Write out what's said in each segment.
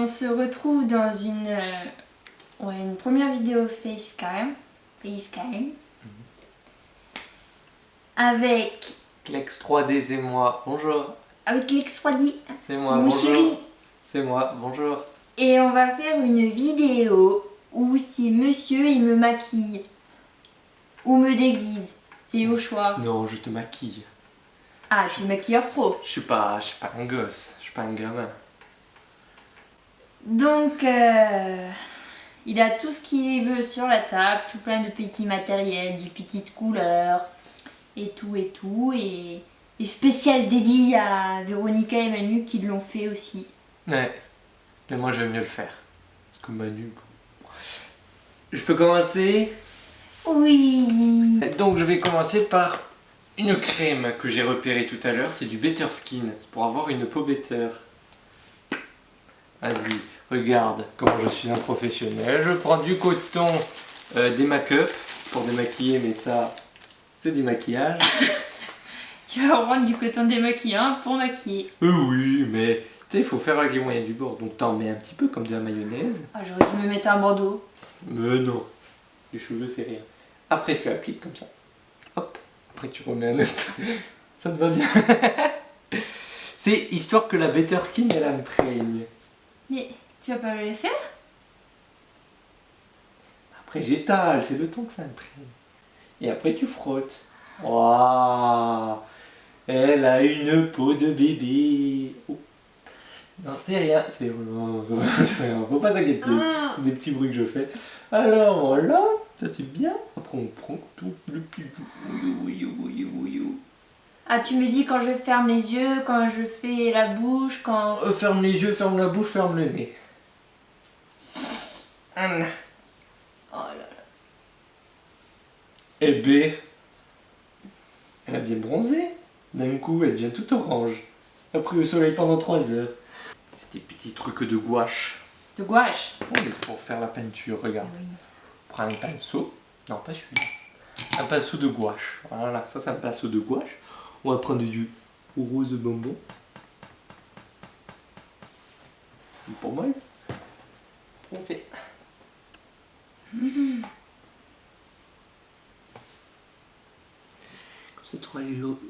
on se retrouve dans une première vidéo FaceCam. Avec Klex 3D, c'est moi, bonjour. avec Lex 3D. C'est moi, Mon bonjour. chéri. C'est moi, bonjour. Et on va faire une vidéo où c'est monsieur, il me maquille. Ou me déguise. C'est au choix. Non, je te maquille. Ah, tu es maquilleur pro. Je suis pas un gosse, je suis pas un gamin. Donc, il a tout ce qu'il veut sur la table, tout plein de petits matériels, des petites couleurs, et tout. Et spécial dédié à Véronica et Manu qui l'ont fait aussi. Ouais, mais moi je vais mieux le faire. Parce que Manu... bon. Je peux commencer? Oui. Donc je vais commencer par une crème que j'ai repérée tout à l'heure, c'est du Better Skin. C'est pour avoir une peau better. Vas-y, regarde comment je suis un professionnel. Je prends du coton, des make-up, c'est pour démaquiller, mais ça, c'est du maquillage. Tu vas prendre du coton démaquillant pour maquiller. Oui, mais tu sais, il faut faire avec les moyens du bord. Donc t'en mets un petit peu comme de la mayonnaise. Ah, j'aurais dû me mettre un bandeau. Mais non, les cheveux c'est rien. Après tu appliques comme ça. Hop, après tu remets un autre. Ça te va bien. C'est histoire que la Better Skin elle imprègne. Mais tu vas pas le laisser? Après j'étale, c'est le temps que ça imprègne. Et après tu frottes. Waouh, elle a une peau de bébé. Oh. Non, c'est rien, c'est rien, faut pas s'inquiéter, c'est des petits bruits que je fais. Alors voilà, ça c'est bien. Après on prend tout le petit... Ah, tu me dis quand je ferme les yeux, quand je fais la bouche, quand... Ferme les yeux, ferme la bouche, ferme le nez. Anne. Oh là là. Et B, elle a bien bronzé. D'un coup, elle devient toute orange. Elle a pris le soleil pendant 3 heures. C'est des petits trucs de gouache. De gouache. Oh, mais c'est pour faire la peinture, regarde. Oui. Prends un pinceau. Non, pas celui-là. Un pinceau de gouache. Voilà, ça c'est un pinceau de gouache. On va prendre du rose bonbon. Pour moi. On fait. Comme ça, tu auras les lots.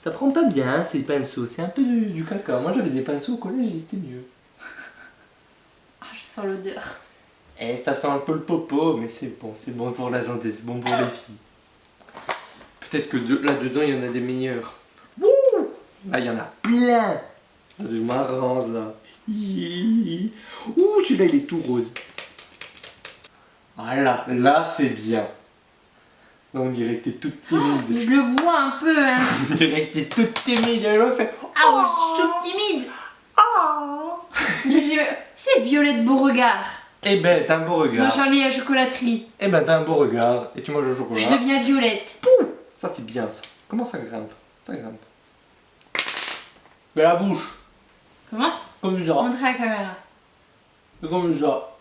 Ça prend pas bien ces pinceaux, c'est un peu du caca. Moi j'avais des pinceaux au collège, c'était mieux. Ah, je sens l'odeur. Et ça sent un peu le popo, mais c'est bon pour la santé, c'est bon pour les filles. Peut-être que là-dedans il y en a des meilleurs. Wouh, là il y en a plein. C'est marrant ça. Ouh, celui-là il est tout rose. Voilà, là c'est bien. Là on dirait que t'es toute timide. Mais je le vois un peu, hein. On dirait que t'es toute timide. Et l'autre fait... Ah, je suis toute timide. C'est Violette Beauregard Eh ben t'as un beau regard. dans Charlie et la chocolaterie. Eh ben t'as un beau regard. Et tu manges le chocolat. Je deviens Violette. Ça c'est bien ça. Comment ça grimpe? Ça grimpe. Mais la bouche. Comment? Comme ça. Montrez à la caméra. Comme ça.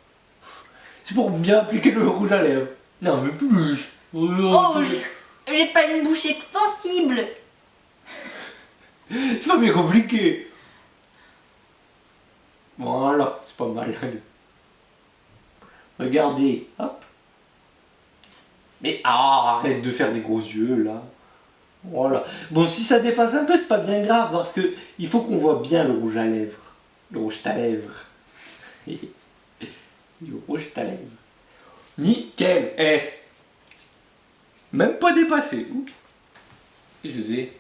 C'est pour bien appliquer le rouge à lèvres. Non mais plus. Oh, j'ai pas une bouche extensible. C'est pas bien compliqué. Voilà, c'est pas mal. Allez. Regardez, hop. Mais arrête de faire des gros yeux là. Voilà. Bon, si ça dépasse un peu, c'est pas bien grave parce que il faut qu'on voit bien le rouge à lèvres. Le rouge à lèvres. Le rouge à lèvres. Nickel. Eh. Même pas dépassé. Oups. Et je sais.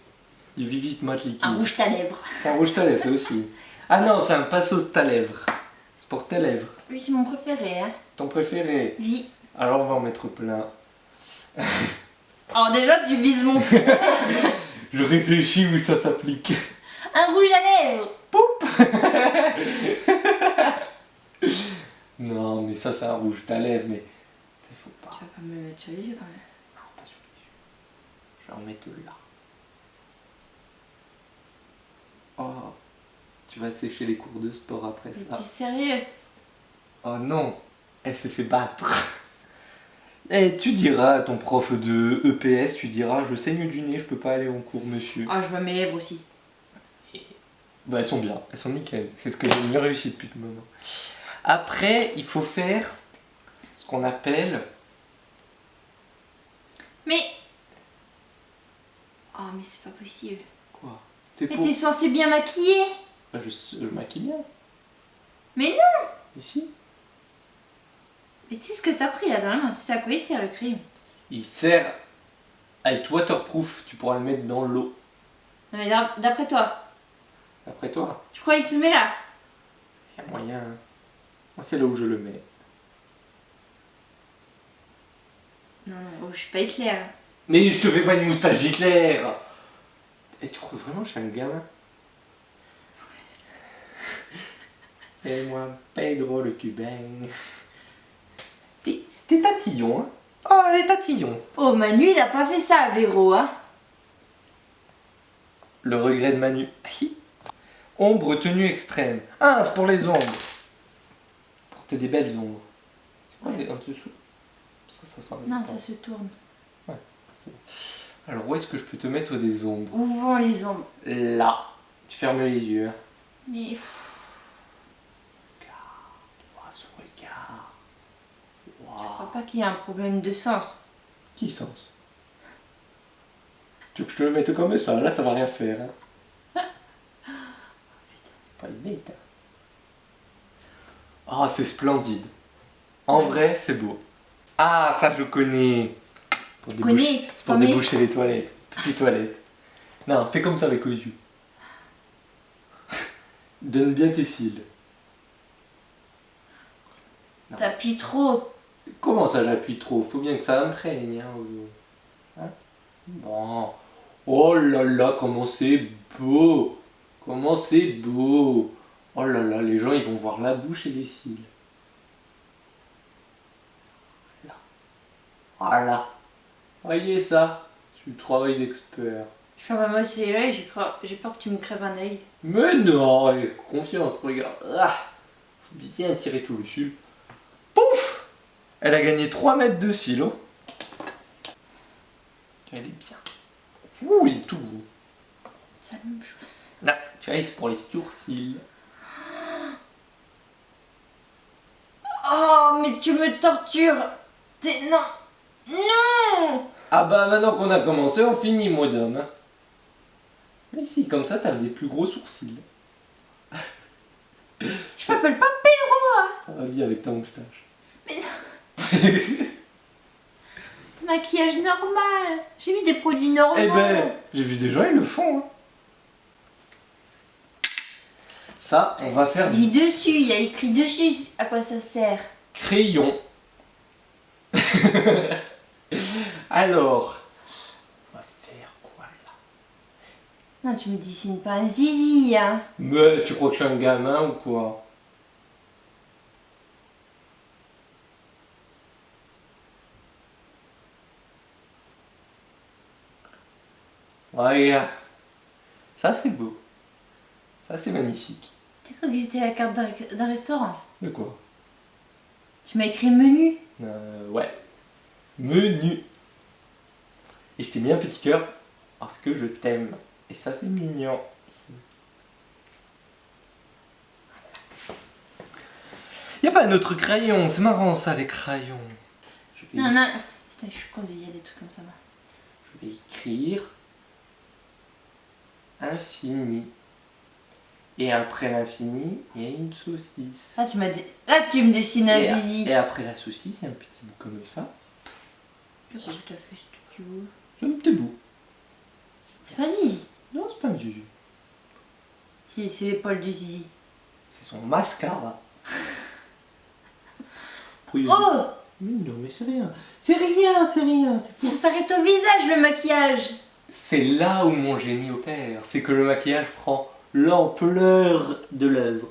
Du Vivit Mat liquide. Un rouge à lèvres. C'est un rouge à lèvres, ça aussi. Ah non, c'est un passos à lèvres. C'est pour tes lèvres. Oui, c'est mon préféré, hein. C'est ton préféré. Oui. Alors on va en mettre plein. Alors déjà, tu vises mon front. Je réfléchis où ça s'applique. Un rouge à lèvres. Non, mais ça c'est un rouge à lèvres, mais faut pas. Tu vas pas me le mettre sur les yeux quand même. Non, pas sur les yeux. Je vais en mettre là. Oh, tu vas sécher les cours de sport après Mais ça. t'es sérieux? Oh non, elle s'est fait battre. Eh, tu diras à ton prof de EPS, tu diras je saigne du nez, je peux pas aller en cours, monsieur. Ah, je vois mes lèvres aussi. Bah, elles sont bien, elles sont nickel. C'est ce que j'ai mieux réussi depuis le moment. Après, il faut faire ce qu'on appelle... Mais... Oh, mais c'est pas possible. Quoi? C'est Mais pour... t'es censé bien maquiller. Bah, je maquille bien. Mais non. Ici. Mais tu sais ce que t'as pris là dans la main? Tu sais à quoi il sert le crayon? Il sert à être waterproof. Tu pourras le mettre dans l'eau. Non mais d'après toi, Après toi, tu crois qu'il se met là? il y a moyen. Hein. Moi, c'est là où je le mets. Non, non, je suis pas Hitler. Mais je te fais pas une moustache Hitler. Et tu crois vraiment que je suis un gamin? C'est moi, Pedro le cubain. T'es tatillon, hein? Oh, elle est tatillon. Oh, Manu, il a pas fait ça à Véro, hein? Le regret de Manu. Ombre tenue extrême. Ah, c'est pour les ombres. Pour que t'aies des belles ombres. C'est quoi en dessous? Ça sent Non, pas. ça se tourne. Ouais, c'est bon. Alors, où est-ce que je peux te mettre des ombres? Où vont les ombres? Là. Tu fermes les yeux. Mais... Regarde. Ce regard. Je crois pas qu'il y ait un problème de sens. Qui sens? Tu veux que je te le mette comme ça? Là, ça va rien faire. Hein. Putain. Pas le mettre. Ah, c'est splendide. En vrai, c'est beau. Ah, ça, je connais. Pour déboucher, c'est pour déboucher les toilettes. Petites toilettes. Non, fais comme ça avec les yeux. Donne bien tes cils. T'appuies trop. Comment ça, j'appuie trop? Faut bien que ça imprègne. Hein? Bon. Oh là là, comment c'est beau! Comment c'est beau! Oh là là, les gens ils vont voir la bouche et les cils. Là. Voilà. Voyez ça? C'est le travail d'expert. Je ferme à moitié l'œil, j'ai peur que tu me crèves un œil. Mais non, confiance, regarde. Ah, faut bien tirer tout le cil. Pouf! Elle a gagné 3 mètres de cils. Hein. Elle est bien. Ouh, il est tout gros. C'est la même chose. Là, tu vois, c'est pour les sourcils. Oh, mais tu me tortures. Non. Non. Ah bah maintenant qu'on a commencé, on finit, madame. Hein. Mais si, comme ça, t'as des plus gros sourcils. Je m'appelle pas Péro. Ça va bien avec ta moustache. Mais non. Maquillage normal. J'ai mis des produits normaux. Eh ben, j'ai vu des gens, ils le font. Hein. Ça, on va faire Lis dessus, il y a écrit dessus à quoi ça sert. crayon. Alors, on va faire quoi là? Non, tu me dessines pas un zizi, hein. Mais tu crois que je suis un gamin ou quoi? Regarde. Ça c'est beau. Ça c'est magnifique. T'as cru que j'étais à la carte d'un restaurant? De quoi? Tu m'as écrit menu. Ouais. Menu. Et je t'ai mis un petit cœur parce que je t'aime. Et ça c'est mignon. Y a pas un autre crayon, c'est marrant ça les crayons. Non, non. Putain, je suis con de dire des trucs comme ça. Moi. Je vais écrire infini. Et après l'infini, il y a une saucisse. Ah, là, tu me dessines un zizi. Et après la saucisse, il y a un petit bout comme ça. Qu'est-ce que t'as fait, ce petit bout? C'est un petit bout. C'est pas zizi. Non, c'est pas un zizi. Si, c'est l'épaule du zizi. C'est son mascara. Oh! Mais non, mais c'est rien. C'est rien, c'est rien. Ça s'arrête au visage, le maquillage. C'est là où mon génie opère. C'est que le maquillage prend l'ampleur de l'œuvre.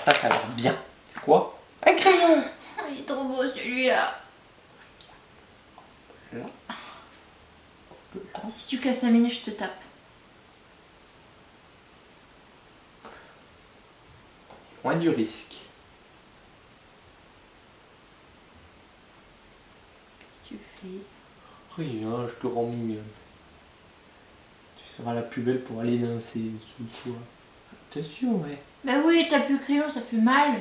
Ça a l'air bien. C'est quoi? Un crayon. Oh, il est trop beau, celui-là. Là. Si tu casses la mienne, je te tape. Moins du risque. Qu'est-ce que tu fais? Rien, je te rends mignonne. Tu sera la plus belle pour aller énoncer sous toi. Attention, ouais. Bah oui, t'as plus le crayon, ça fait mal.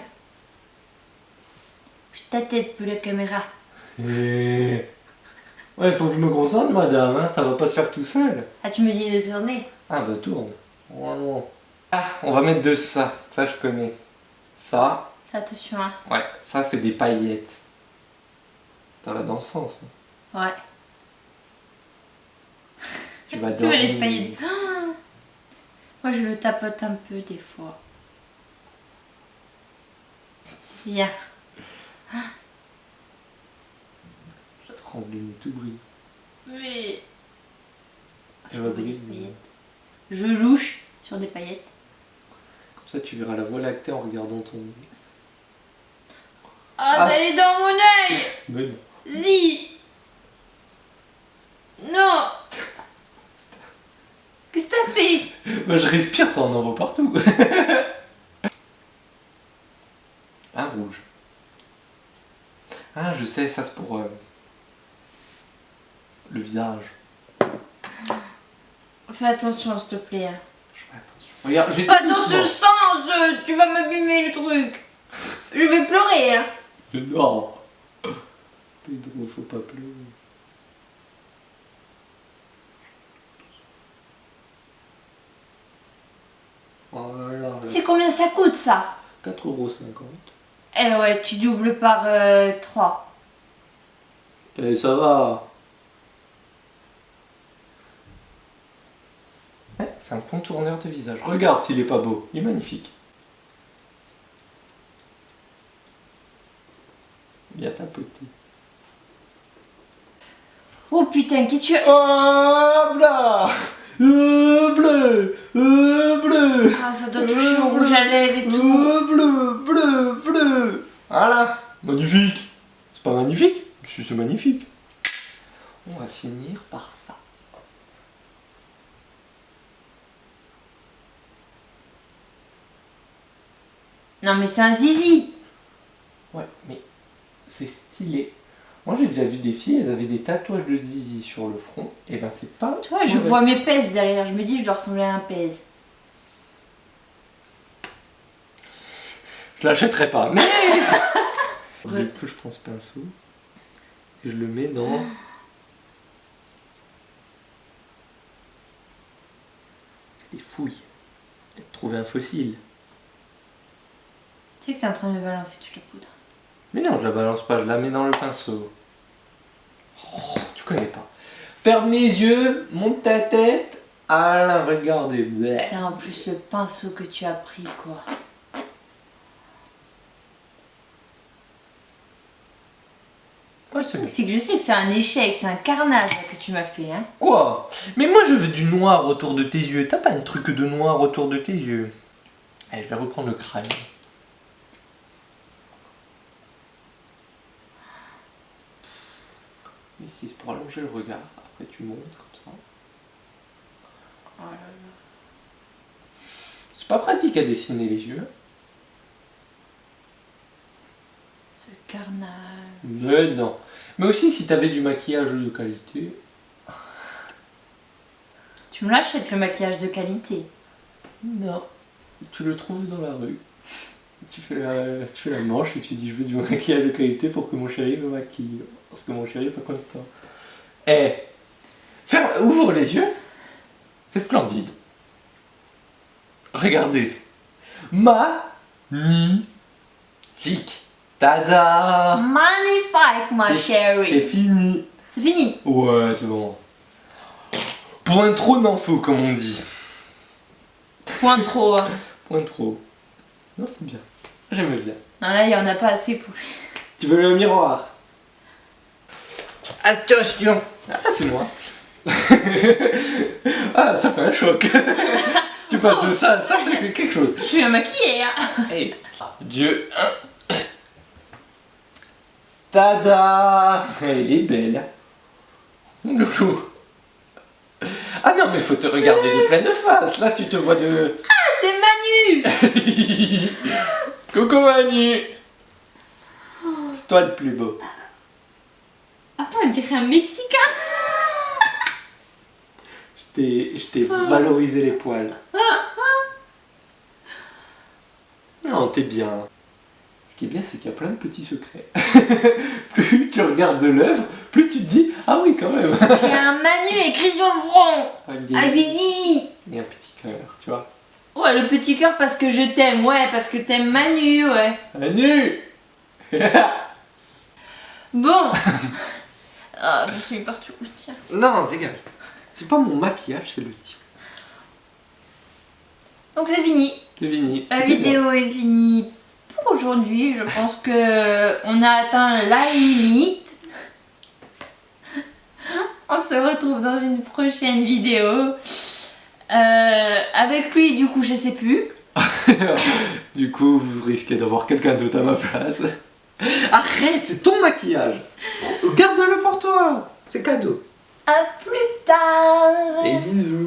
Plus ta tête, plus la caméra. Ouais, faut que je me concentre, madame, hein, ça va pas se faire tout seul. Ah, tu me dis de tourner. Ah bah tourne. Vraiment. Ah, on va mettre de ça. Ça, je connais. Ça, Fais attention, hein. ouais, ça, c'est des paillettes. Ça va dans le sens. Hein. Ouais. Tu vas Tu veux dormir. les paillettes. Ah, moi, je le tapote un peu des fois. C'est bien. Je tremble, le nez tout brille. Mais... Je vais vois des briller. paillettes. Je louche sur des paillettes. Comme ça, tu verras la Voie lactée en regardant ton nez. Ah, bah, elle est dans mon œil. Mais non. Si. Non. Qu'est-ce que t'as fait? Bah, je respire, ça en envoie partout. Ah, rouge. Ah, je sais, ça c'est pour le visage. Fais attention, s'il te plaît. Je fais attention. Regarde, je vais Pas tout dans doucement. ce sens. Tu vas m'abîmer le truc. Je vais pleurer, hein. Non. Pedro, faut pas pleurer. Voilà. C'est combien ça coûte, ça? 4,50 €. Eh ouais, tu doubles par 3. Eh, ça va. Ouais, c'est un contourneur de visage. Regarde s'il est pas beau. Il est magnifique. Bien tapoté. Oh putain, qu'est-ce que tu as... Oh là, bleu, bleu. Ah, ça doit toucher au rouge à lèvres et tout. Bleu. Voilà, magnifique. C'est pas magnifique? Si, c'est magnifique. On va finir par ça. Non, mais c'est un zizi. Ouais, mais c'est stylé. Moi, j'ai déjà vu des filles, elles avaient des tatouages de zizi sur le front. Et ben, c'est pas... Tu vois, je mauvais. vois mes pèses derrière. Je me dis, je dois ressembler à un pèse. Je l'achèterai pas, mais... Ouais. Du coup, je prends ce pinceau. Et je le mets dans... des fouilles. Peut-être trouver un fossile. Tu sais que t'es en train de me balancer toute la poudre. Mais non, je la balance pas, je la mets dans le pinceau. Oh, tu connais pas. Ferme les yeux, monte ta tête. Alain, regardez. Bleh. Putain, en plus, le pinceau que tu as pris, quoi. Ouais, c'est bien. C'est que je sais que c'est un échec, c'est un carnage là, que tu m'as fait, hein. Quoi? Mais moi je veux du noir autour de tes yeux. T'as pas un truc de noir autour de tes yeux? Allez, je vais reprendre le crâne. Ici, c'est pour allonger le regard. Après, tu montes comme ça. Oh là là. C'est pas pratique à dessiner les yeux. Ce carnage. Mais non. Mais aussi, si t'avais du maquillage de qualité. Tu me l'achètes le maquillage de qualité. Non. Tu le trouves dans la rue. Tu fais la manche et tu dis je veux du maquillage de qualité pour que mon chéri me maquille. Parce que mon chéri est pas content. Eh, ouvre les yeux. C'est splendide. Regardez. Magnifique. Tada. Magnifique, ma C'est chérie. fini. C'est fini. Ouais, c'est bon. Point trop n'en faut, comme on dit. Point trop. Hein. Point trop. Non, c'est bien. J'aime bien. Non, là, il y en a pas assez pour lui. Tu veux le miroir? Attention. Ah, c'est moi. Ah, ça fait un choc. Tu passes de ça à ça, ça fait quelque chose. Je suis bien maquillée, hein. Hey. Dieu. Tada. Elle est belle. Le chou. Ah non, mais faut te regarder de pleine face. Là, tu te vois de... Ah, c'est Manu. Coucou Manu. C'est toi le plus beau. Attends, on dirait un Mexicain. Je t'ai valorisé les poils. Non, t'es bien. Ce qui est bien, c'est qu'il y a plein de petits secrets. Plus tu regardes de l'œuvre, plus tu te dis, ah oui, quand même. J'ai un Manu écrit sur le front. Avec des zizi. Et un petit cœur, tu vois. Ouais, le petit cœur parce que je t'aime, ouais, parce que t'aimes Manu, ouais. Manu. Bon. Ah, je suis partout. Tiens. Non, dégage. C'est pas mon maquillage, c'est le tien. Donc c'est fini. C'est fini. La vidéo est finie pour aujourd'hui. Je pense que on a atteint la limite. On se retrouve dans une prochaine vidéo. Avec lui, du coup, je sais plus. Du coup, vous risquez d'avoir quelqu'un d'autre à ma place. Arrête, c'est ton maquillage. Garde-le pour toi. C'est cadeau. À plus tard. Et bisous.